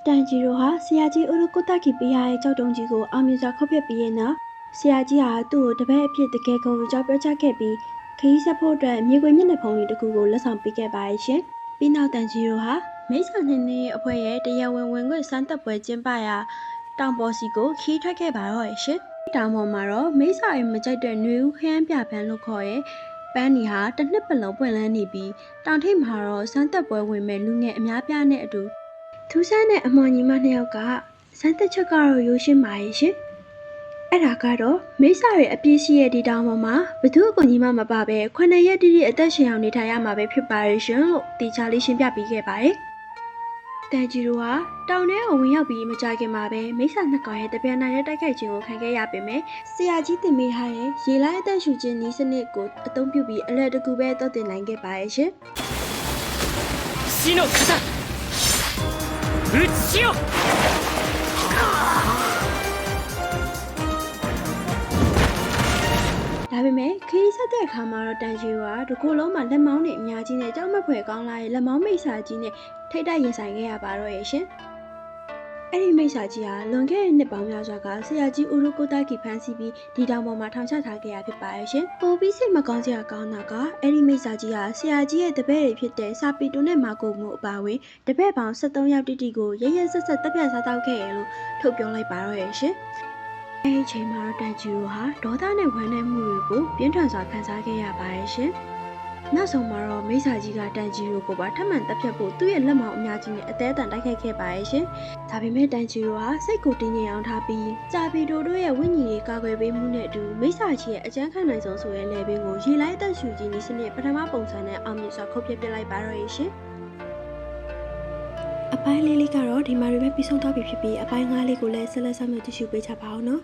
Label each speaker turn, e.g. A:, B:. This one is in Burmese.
A: တန်ဂျီရိုဟာဆရာကြီးဥရုကိုတက်ကီပေးရတဲ့ကြောက်တုံးကြီးကိုအောင်မြင်စွာခုတ်ပစ်ပြီးရင်နော်ဆရာကြီးဟာသူ့ကိုတပည့်အဖြစ်တကယ်ကိုကြောက်ပြောချခဲ့ပြီးခရီးဆက်ဖို့အတွက်မြေခွေမျက်နှာဖုံးလေးတစ်ခုကိုလက်ဆောင်ပေးခဲ့ပါရဲ့ရှင်ပြီးနောက်တန်ဂျီရိုဟာမိတ်ဆွေနှင်းနှင်းအဖွဲ့ရဲ့တရားဝင်ဝင်ခွင့်စမ်းသပ်ပွဲကျင်းပရာတောင်ပေါ်စီကိုခီးထွက်ခဲ့ပါတော့ရဲ့ရှင်တောင်ပေါ်မှာတော့မိတ်ဆွေမကြိုက်တဲ့ຫນွေဦးခရမ်းပြပန်းလို့ခေါ်ရဲ့ပန်းဒီဟာတစ်နှစ်ပတ်လုံးပွင့်လန်းနေပြီးတောင်ထိပ်မှာတော့စမ်းသပ်ပွဲဝင်မဲ့လူငယ်အများပြားနဲ့အတူထူးဆန်းတဲ့အမွန်ညီမနှစ်ယောက်ကစမ်းသပ်ချက်ကတော့ရိုးရှင်းပါရဲ့ရှင်အဲ့ဒါကတော့မိစ္ဆာရဲ့အပြည့်ရှိရဲ့ဒီတောင်ပေါ်မှာဘသူ့အကူညီမမပါပဲ9ရက်တိတိအသက်ရှင်အောင်နေထိုင်ရမှာပဲဖြစ်ပါရဲ့ရှင်လို့တေချာလေးရှင်းပြပေးခဲ့ပါတယ်တန်ဂျီရိုဟာတောင်ထဲကိုဝင်ရောက်ပြီးမကြခင်မှာပဲမိစ္ဆာနှစ်ကောင်ရဲ့တပြန်နိုင်တဲ့တိုက်ခိုက်ခြင်းကိုခံခဲ့ရပေမဲ့ဆရာကြီးတင်မေးထားတဲ့ရေလိုင်းအသက်ရှူခြင်းဤစနစ်ကိုအသုံးပြုပြီးအလက်တကူပဲတောက်တင်နိုင်ခဲ့ပါရဲ့ရှင်
B: 死の型打ちしよ
A: ဒါပေမဲ့ခရီးဆက်တဲ့အခါမှာတော့တန်ဂျီရိုကဒီကိုလုံးမှာလက်မောင်းနဲ့အများကြီးနဲ့ကြောက်မက်ဖွယ်ကောင်းလာတဲ့လက်မောင်းမိတ်ဆာကြီးနဲ့ထိတ်တိုက်ရင်ဆိုင်ခဲ့ရပါတော့ရဲ့ရှင်အဲ့ဒီမိတ်ဆာကြီးဟာလွန်ခဲ့တဲ့နှစ်ပေါင်းများစွာကဆရာကြီးဥရုကိုတာကီဖန်စီပြီးဒီတောင်ပေါ်မှာထောင်ချထားခဲ့ရဖြစ်ပါရဲ့ရှင်ပိုပြီးစိတ်မကောင်းစရာကောင်းတာကအဲ့ဒီမိတ်ဆာကြီးဟာဆရာကြီးရဲ့တပည့်တွေဖြစ်တဲ့စာပီတိုနဲ့မာကိုမှုအပါအဝင်တပည့်ပေါင်း73ယောက်တိတိကိုရရဆက်ဆက်တပ်ပြတ်စားတောက်ခဲ့ရလို့ထုတ်ပြောလိုက်ပါတော့ရဲ့ရှင်အဲဒီအချိန်မှာတော့တန်ဂျီရိုဟာဒေါသနဲ့ဝမ်းနည်းမှုတွေကိုပြင်းထန်စွာခံစားခဲ့ရပါရဲ့ရှင်နောက်ဆုံးမှာတော့မိစ္ဆာကြီးကတန်ဂျီရိုကိုပါထပ်မံတပ်ဖြတ်ဖို့သူ့ရဲ့လက်မောင်းအများကြီးနဲ့အသေးအံတိုက်ခိုက်ခဲ့ပါရဲ့ရှင်ဒါပေမဲ့တန်ဂျီရိုဟာစိတ်ကိုတင်းငြိမ်အောင်ထားပြီးစာပီတိုတို့ရဲ့ဝိညာဉ်ရေးကာကွယ်ပေးမှုနဲ့အတူမိစ္ဆာကြီးရဲ့အကြမ်းခံနိုင်ဆုံးဆိုတဲ့လေပင်ကိုရေလိုက်တက်ရှူခြင်းဒီစနစ်ပထမပုံစံနဲ့အောင်မြင်စွာခုတ်ပစ်ပစ်လိုက်ပါတော့ရဲ့ရှင်အပိုင်းလေးကတော့ဒီမှာပဲပြီးဆုံးသွားပြီဖြစ်ပြီးအပိုင်း5လေးကိုလည်းဆက်လက်ဆောင်ရွက်ကြည့်ရှုပေးကြပါဦးနော်